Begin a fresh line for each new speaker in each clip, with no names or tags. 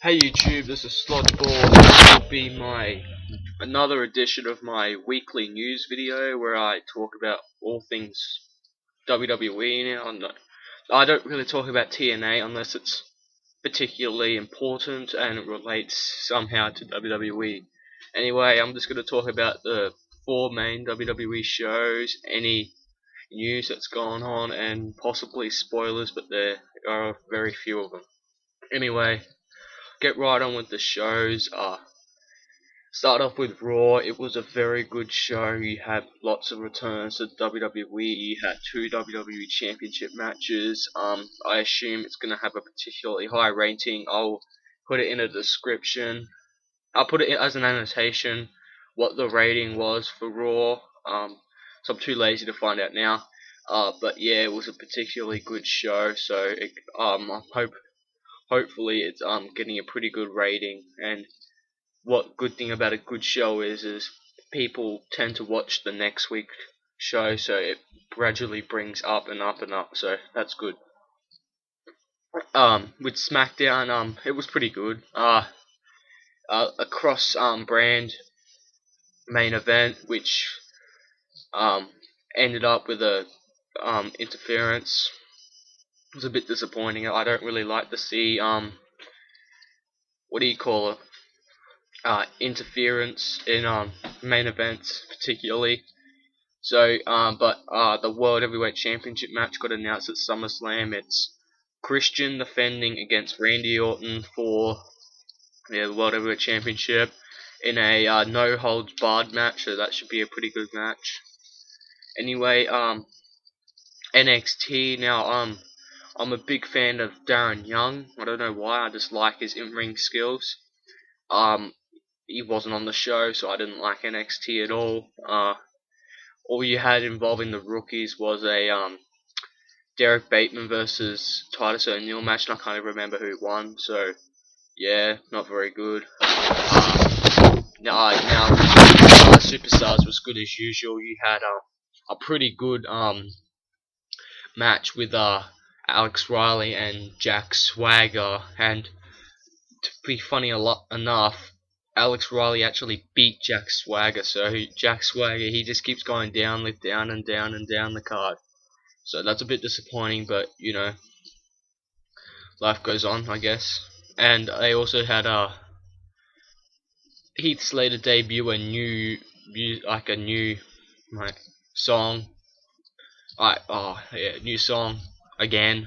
Hey YouTube, this is Slodgeball. This will be another edition of my weekly news video where I talk about all things WWE now. I don't really talk about TNA unless it's particularly important and it relates somehow to WWE. Anyway, I'm just going to talk about the four main WWE shows, any news that's gone on, and possibly spoilers, but there are very few of them. Anyway, get right on with the shows. Start off with Raw. It was a very good show. You had lots of returns to WWE. You had two WWE Championship matches. I assume it's gonna have a particularly high rating. I'll put it in a description. I'll put it as an annotation what the rating was for Raw. So I'm too lazy to find out now. But yeah, it was a particularly good show. So hopefully it's getting a pretty good rating. And what good thing about a good show is people tend to watch the next week show, so it gradually brings up and up and up, so that's good. With SmackDown, it was pretty good. A cross brand main event which ended up with a interference. It was a bit disappointing. I don't really like to see what do you call it? Interference in main events particularly. So, but the World Heavyweight Championship match got announced at SummerSlam. It's Christian defending against Randy Orton for the World Heavyweight Championship in a no holds barred match. So that should be a pretty good match. Anyway, NXT now. I'm a big fan of Darren Young. I don't know why. I just like his in-ring skills. He wasn't on the show, so I didn't like NXT at all. All you had involving the rookies was a Derek Bateman versus Titus O'Neil match, and I can't even remember who won. So yeah, not very good. Now Superstars was good as usual. You had a pretty good match with Alex Riley and Jack Swagger, and to be funny enough, Alex Riley actually beat Jack Swagger. So Jack Swagger, he just keeps going down and down the card. So that's a bit disappointing, but you know, life goes on, I guess. And they also had Heath Slater debut a new song. New song again,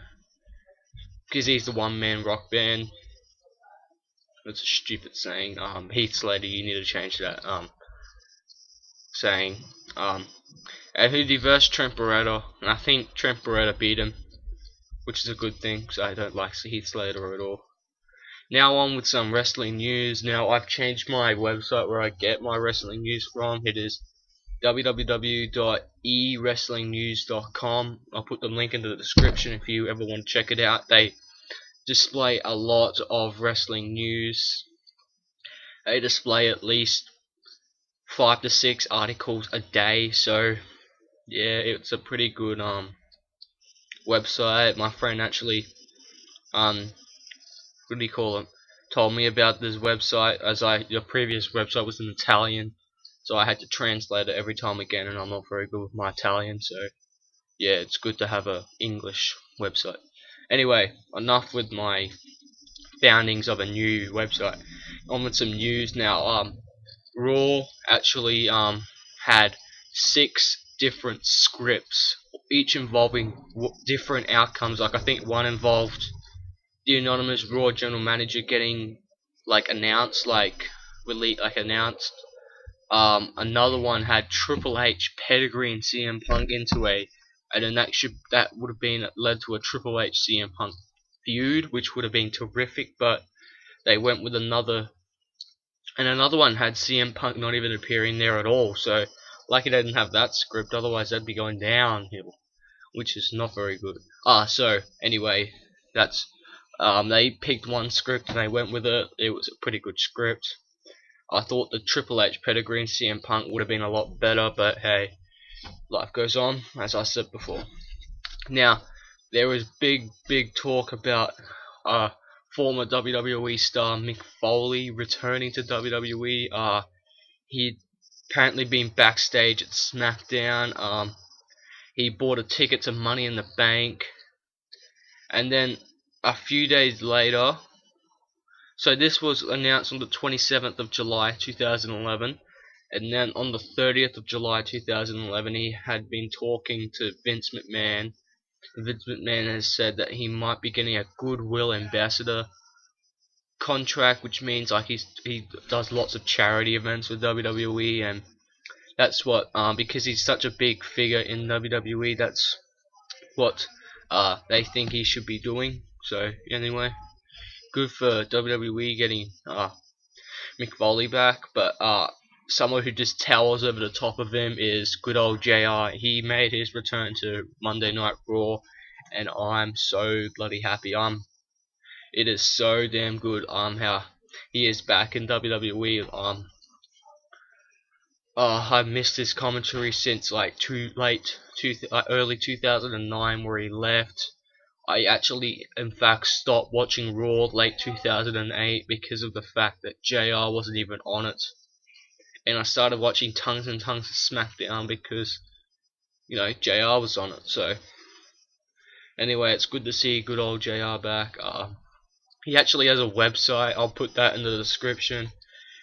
because he's the one-man rock band. That's a stupid saying. Heath Slater, you need to change that saying. And he versed Trent Beretta, and I think Trent Beretta beat him, which is a good thing, because I don't like Heath Slater at all. Now on with some wrestling news. Now I've changed my website where I get my wrestling news from. It is www.ewrestlingnews.com. I'll put the link in the description if you ever want to check it out. They display a lot of wrestling news. They display at least 5 to 6 articles a day, so yeah, it's a pretty good website. My friend actually what do you call it, told me about this website, as the previous website was in Italian, so I had to translate it every time again, and I'm not very good with my Italian, so yeah, it's good to have a English website. Anyway, enough with my foundings of a new website. On with some news now. Raw actually had 6 different scripts, each involving different outcomes. Like I think one involved the anonymous Raw general manager getting announced. Another one had Triple H pedigreeing CM Punk into and then that would have been led to a Triple H CM Punk feud, which would have been terrific, but they went with another, and another one had CM Punk not even appearing there at all. So lucky they didn't have that script, otherwise they'd be going downhill, which is not very good. So anyway, that's they picked one script and they went with it. It was a pretty good script. I thought the Triple H pedigree and CM Punk would have been a lot better, but hey, life goes on, as I said before. Now, there was big talk about former WWE star Mick Foley returning to WWE. He'd apparently been backstage at SmackDown. He bought a ticket to Money in the Bank, and then a few days later, so this was announced on the 27th of July 2011, and then on the 30th of July 2011 he had been talking to Vince McMahon. Vince McMahon has said that he might be getting a Goodwill Ambassador contract, which means like he does lots of charity events with WWE, and that's what because he's such a big figure in WWE, that's what they think he should be doing. So anyway, good for WWE getting Mick Foley back, but someone who just towers over the top of him is good old JR. He made his return to Monday Night Raw, and I'm so bloody happy. It is so damn good how he is back in WWE. I've missed his commentary since like early 2009, where he left. I actually, in fact, stopped watching Raw late 2008 because of the fact that JR wasn't even on it. And I started watching tons and tons of SmackDown because, you know, JR was on it. So, anyway, it's good to see good old JR back. He actually has a website, I'll put that in the description,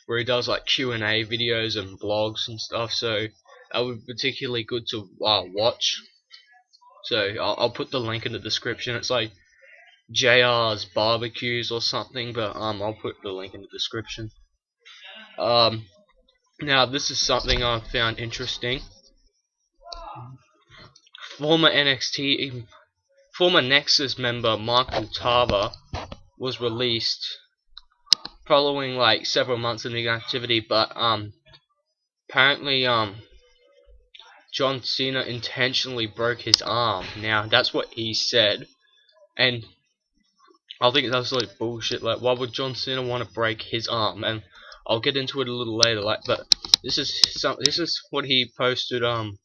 where he does like Q&A videos and blogs and stuff, so that would be particularly good to watch. So I'll put the link in the description. It's like JR's barbecues or something, but I'll put the link in the description. Now this is something I found interesting. Former Nexus member Michael Tarver was released following like several months of inactivity, but apparently John Cena intentionally broke his arm. Now that's what he said, and I think it's absolutely bullshit. Like, why would John Cena want to break his arm? And I'll get into it a little later. Like, but this is what he posted on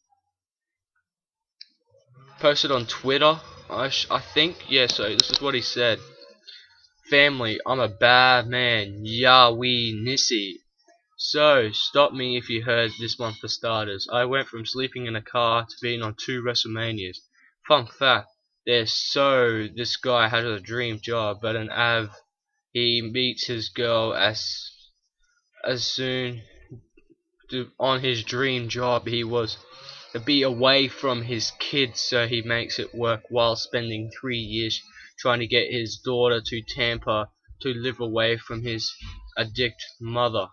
Twitter. I think, yeah. So this is what he said. Family, I'm a bad man. Yahweh Nissi. So, stop me if you heard this one for starters. I went from sleeping in a car to being on 2 WrestleManias. Fun fact, this guy has a dream job, but an Av, he meets his girl as soon on his dream job he was to be away from his kids, so he makes it work while spending 3 years trying to get his daughter to Tampa to live away from his addict mother.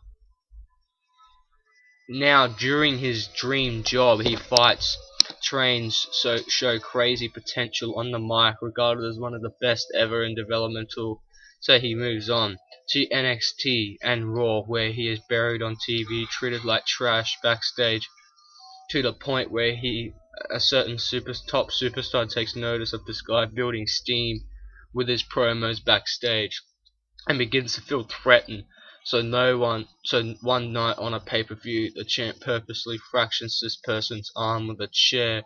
Now, during his dream job, he fights, trains, show crazy potential on the mic, regarded as one of the best ever in developmental. So he moves on to NXT and Raw, where he is buried on TV, treated like trash backstage, to the point where a certain top superstar takes notice of this guy building steam with his promos backstage, and begins to feel threatened. So one night on a pay-per-view, the champ purposely fractions this person's arm with a chair,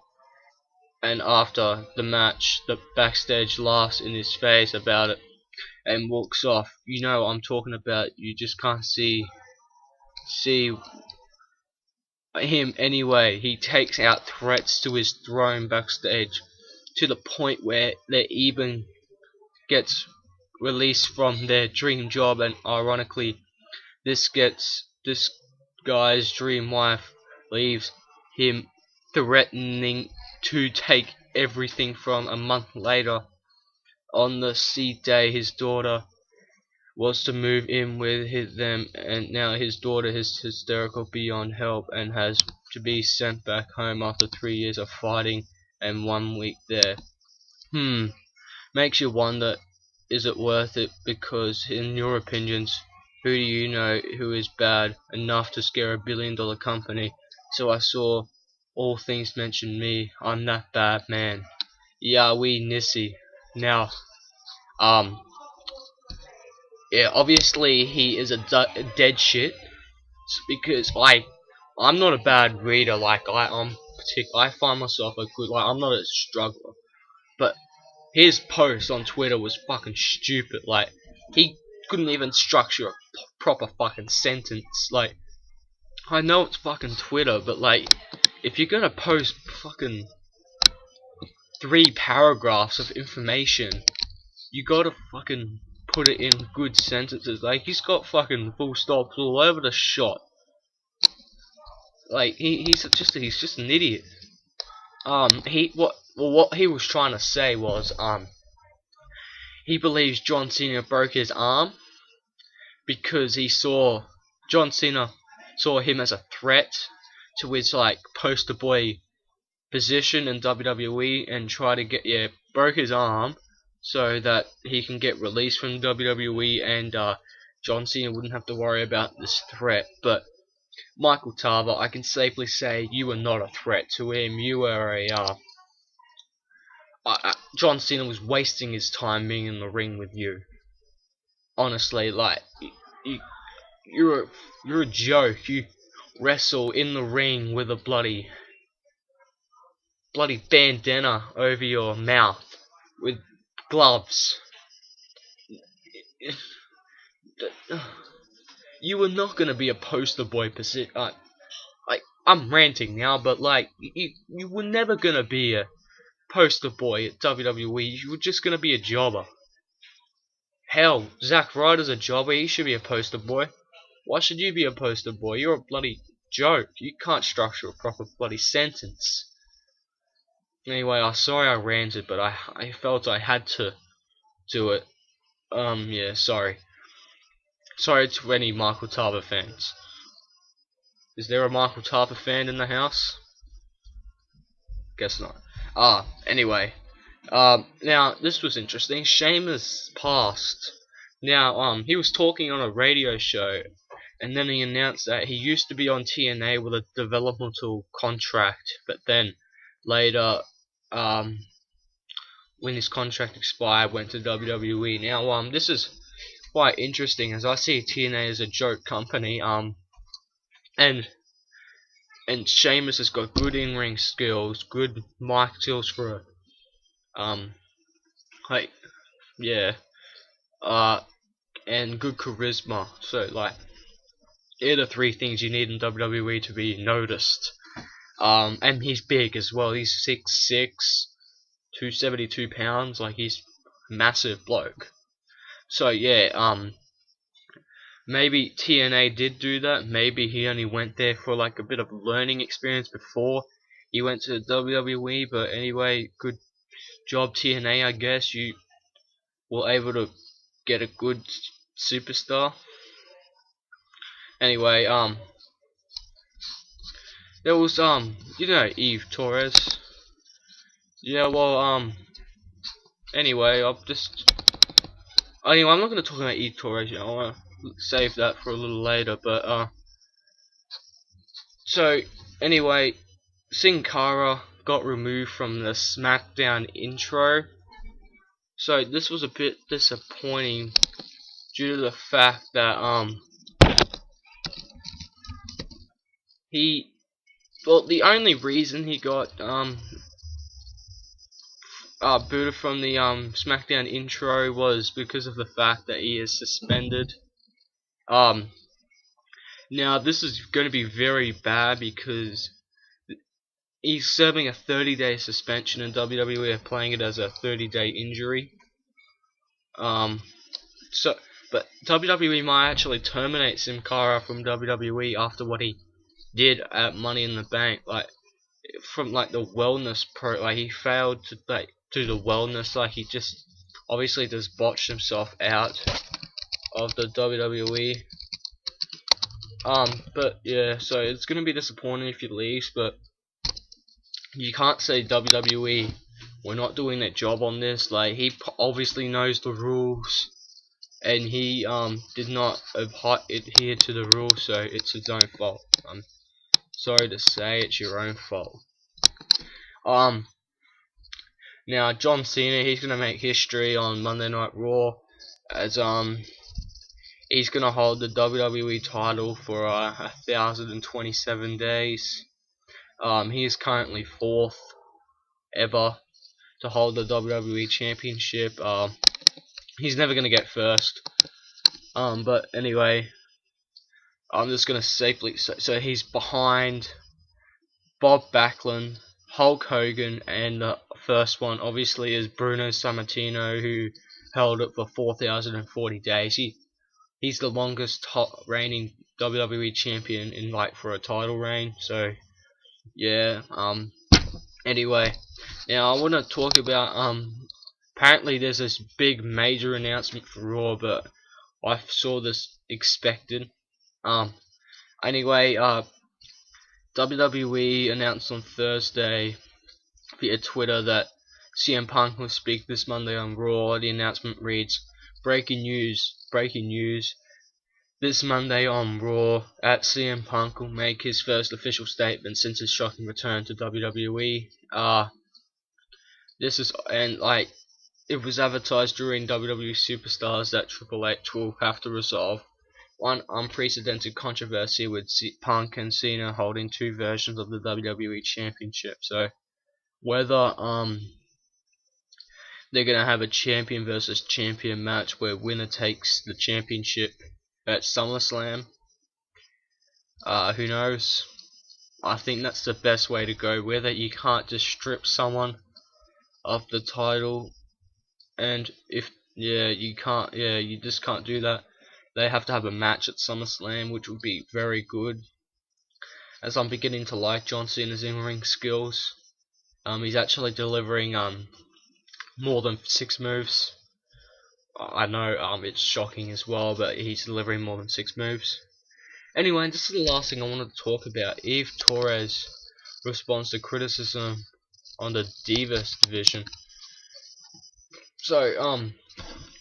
and after the match, the backstage laughs in his face about it and walks off. You know what I'm talking about. You just can't see him anyway. He takes out threats to his throne backstage, to the point where they even gets released from their dream job, and ironically, this guy's dream wife leaves him, threatening to take everything. From a month later, on the seed day, his daughter was to move in with them, and now his daughter is hysterical beyond help and has to be sent back home after 3 years of fighting and 1 week there. Makes you wonder, is it worth it? Because in your opinions, who do you know who is bad enough to scare $1 billion company? So I saw all things mention me. I'm that bad man. Yahweh Nissi. Now, yeah, obviously he is a dead shit, because I'm not a bad reader. Like I find myself a good, like, I'm not a struggler, but his post on Twitter was fucking stupid. Like, he couldn't even structure a proper fucking sentence. Like, I know it's fucking Twitter, but like, if you're gonna post fucking 3 paragraphs of information, you gotta fucking put it in good sentences. Like, he's got fucking full stops all over the shot. Like, he's just an idiot. What he was trying to say was, he believes John Cena broke his arm because John Cena saw him as a threat to his like poster boy position in WWE and try to broke his arm so that he can get released from WWE and John Cena wouldn't have to worry about this threat. But Michael Tarver, I can safely say you were not a threat to him. You were John Cena was wasting his time being in the ring with you. Honestly, like, you're a joke. You wrestle in the ring with a bloody bandana over your mouth with gloves. You were not gonna be a poster boy position. Like, I'm ranting now, but like, you were never gonna be a poster boy at WWE. You were just gonna be a jobber. Hell, Zack Ryder's a jobber. He should be a poster boy. Why should you be a poster boy? You're a bloody joke. You can't structure a proper bloody sentence. Anyway, I'm sorry I ranted, but I felt I had to do it. Yeah, sorry. Sorry to any Michael Tarver fans. Is there a Michael Tarver fan in the house? Guess not. Anyway. Now, this was interesting. Sheamus passed. Now, he was talking on a radio show, and then he announced that he used to be on TNA with a developmental contract, but then later, when his contract expired, went to WWE. Now, this is quite interesting, as I see TNA as a joke company, and Sheamus has got good in-ring skills, good mic skills for like, yeah, and good charisma. So, like, they're the 3 things you need in WWE to be noticed. And he's big as well. He's 6'6", 272 pounds. Like, he's a massive bloke. So yeah, maybe TNA did do that. Maybe he only went there for like a bit of learning experience before he went to WWE. But anyway, good job TNA, I guess. You were able to get a good superstar. Anyway, there was you know Eve Torres. Yeah, well, anyway, anyway, I'm not gonna talk about Eve Torres. You know, I wanna save that for a little later. But so anyway, Sin Cara got removed from the SmackDown intro. So this was a bit disappointing due to the fact that the only reason he got booted from the SmackDown intro was because of the fact that he is suspended. Now this is going to be very bad because he's serving a 30-day suspension, and WWE are playing it as a 30-day injury. But WWE might actually terminate Sin Cara from WWE after what he did at Money in the Bank, like from like the wellness like he failed to like do the wellness, like he just obviously just botched himself out of the WWE. But yeah, so it's gonna be disappointing if he leaves, but you can't say WWE we're not doing their job on this. Like, he obviously knows the rules, and he did not adhere to the rules, so it's his own fault. I'm sorry to say, it's your own fault. Now John Cena, he's gonna make history on Monday Night Raw, as he's gonna hold the WWE title for 1,027 days. He is currently 4th ever to hold the WWE Championship. He's never gonna get first. But anyway, I'm just gonna safely so he's behind Bob Backlund, Hulk Hogan, and the first one obviously is Bruno Sammartino, who held it for 4,040 days. He's the longest reigning WWE champion in for a title reign. So yeah. Anyway, now I want to talk about apparently there's this big major announcement for Raw, but I saw this expected. Anyway, WWE announced on Thursday via Twitter that CM Punk will speak this Monday on Raw. The announcement reads, breaking news. This Monday on Raw, CM Punk will make his first official statement since his shocking return to WWE. It was advertised during WWE Superstars that Triple H will have to resolve one unprecedented controversy with Punk and Cena holding two versions of the WWE Championship. So whether they're gonna have a champion versus champion match where winner takes the championship at SummerSlam, who knows? I think that's the best way to go with it. You can't just strip someone of the title, and you just can't do that. They have to have a match at SummerSlam, which would be very good, as I'm beginning to like John Cena's in-ring skills. He's actually delivering more than 6 moves. I know it's shocking as well, but he's delivering more than 6 moves. Anyway, this is the last thing I wanted to talk about. Eve Torres responds to criticism on the Divas division. So,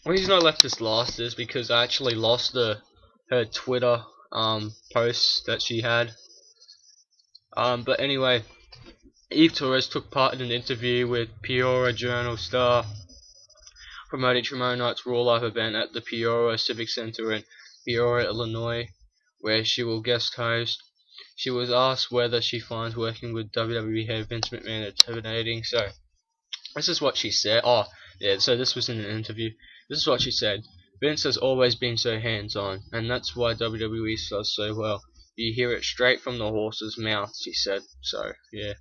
the reason I left this last is because I actually lost her Twitter posts that she had. But anyway, Eve Torres took part in an interview with Peoria Journal Star promoting tomorrow night's Raw Live event at the Peoria Civic Center in Peoria, Illinois, where she will guest host. She was asked whether she finds working with WWE head Vince McMahon intimidating. So this is what she said. So this was in an interview. This is what she said. Vince has always been so hands-on, and that's why WWE does so well. You hear it straight from the horse's mouth, she said. So yeah,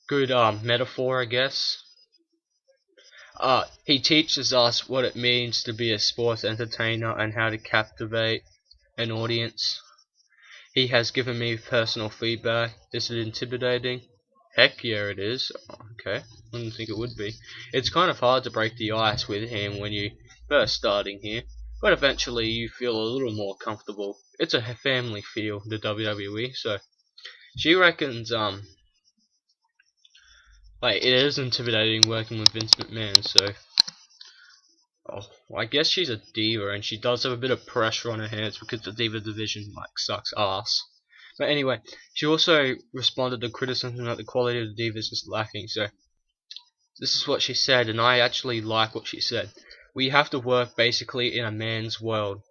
good metaphor, I guess. He teaches us what it means to be a sports entertainer and how to captivate an audience. He has given me personal feedback. Is it intimidating? Heck yeah, it is. Okay, I didn't think it would be. It's kind of hard to break the ice with him when you first starting here, but eventually you feel a little more comfortable. It's a family feel, the WWE. So she reckons it is intimidating working with Vince McMahon. So I guess she's a diva, and she does have a bit of pressure on her hands because the diva division sucks ass. But anyway, she also responded to criticism that the quality of the divas is lacking. So this is what she said, and I actually like what she said. We have to work basically in a man's world.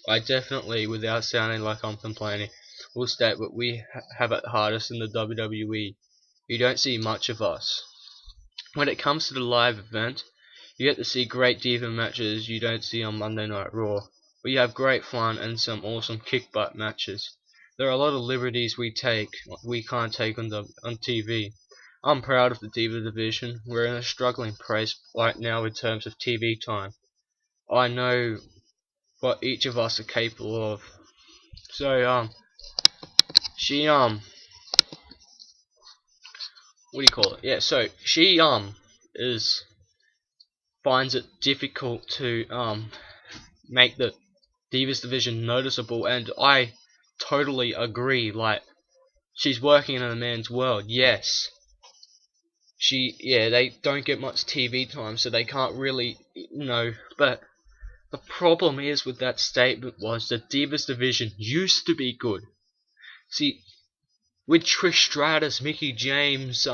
I definitely, without sounding like I'm complaining, will state that we have it hardest in the WWE. You don't see much of us. When it comes to the live event, you get to see great diva matches you don't see on Monday Night Raw. We have great fun and some awesome kick butt matches. There are a lot of liberties we can't take on TV. I'm proud of the diva division. We're in a struggling place right now in terms of TV time. I know what each of us are capable of. So she what do you call it? Yeah, so she finds it difficult to make the Divas division noticeable, and I totally agree. She's working in a man's world, yes. They don't get much TV time, so they can't really, but the problem is with that statement was the Divas division used to be good. See, with Trish Stratus, Mickey James,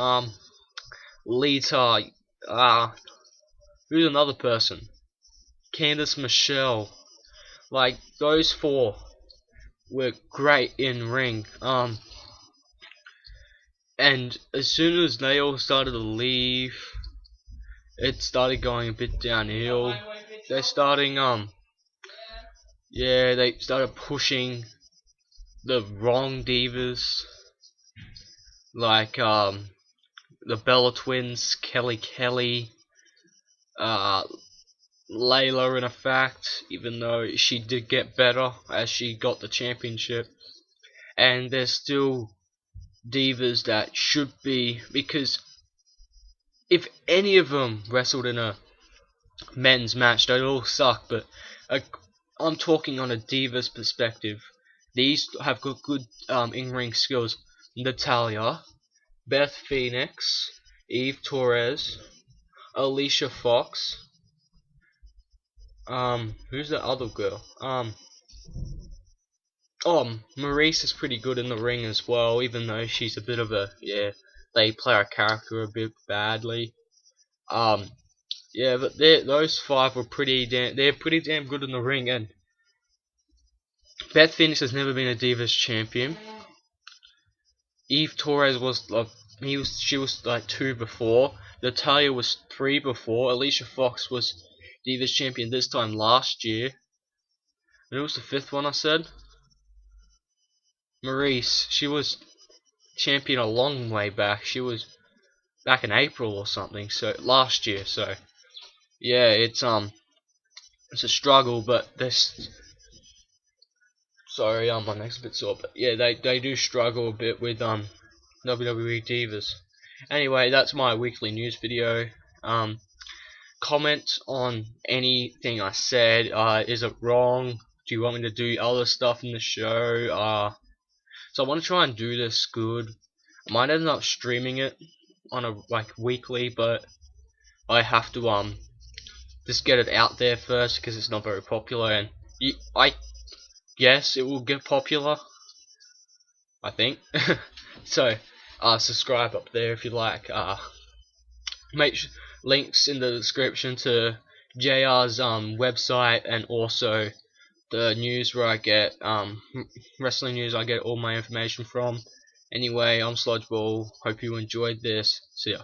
Lita, who's another person? Candice Michelle. Those 4 were great in ring. And as soon as they all started to leave, it started going a bit downhill. They're starting yeah, they started pushing the wrong divas, like the Bella Twins, Kelly, uh Layla in effect, even though she did get better as she got the championship. And there's still divas that should be, because if any of them wrestled in a men's match, they'd all suck, but I'm talking on a diva's perspective. These have got good in-ring skills. Natalya, Beth Phoenix, Eve Torres, Alicia Fox, who's the other girl? Maurice is pretty good in the ring as well, even though she's a bit of a, yeah, they play her character a bit badly. Yeah, but those five were they're pretty damn good in the ring. And Beth Phoenix has never been a Divas champion. Eve Torres was like, she was like 2 before. Natalya was 3 before. Alicia Fox was Divas champion this time last year. And it was the 5th one I said. Maurice, she was champion a long way back. She was back in April or something, so last year. So yeah, it's a struggle, but this. Sorry, my neck's a bit sore, but yeah, they do struggle a bit with WWE Divas. Anyway, that's my weekly news video. Comment on anything I said. Is it wrong? Do you want me to do other stuff in the show? So I want to try and do this good. I might end up streaming it on a weekly, but I have to just get it out there first because it's not very popular, and I guess it will get popular, I think. So subscribe up there if you like. Links in the description to JR's website, and also the news where I get wrestling news. I get all my information from. Anyway, I'm Sludgeball. Hope you enjoyed this. See ya.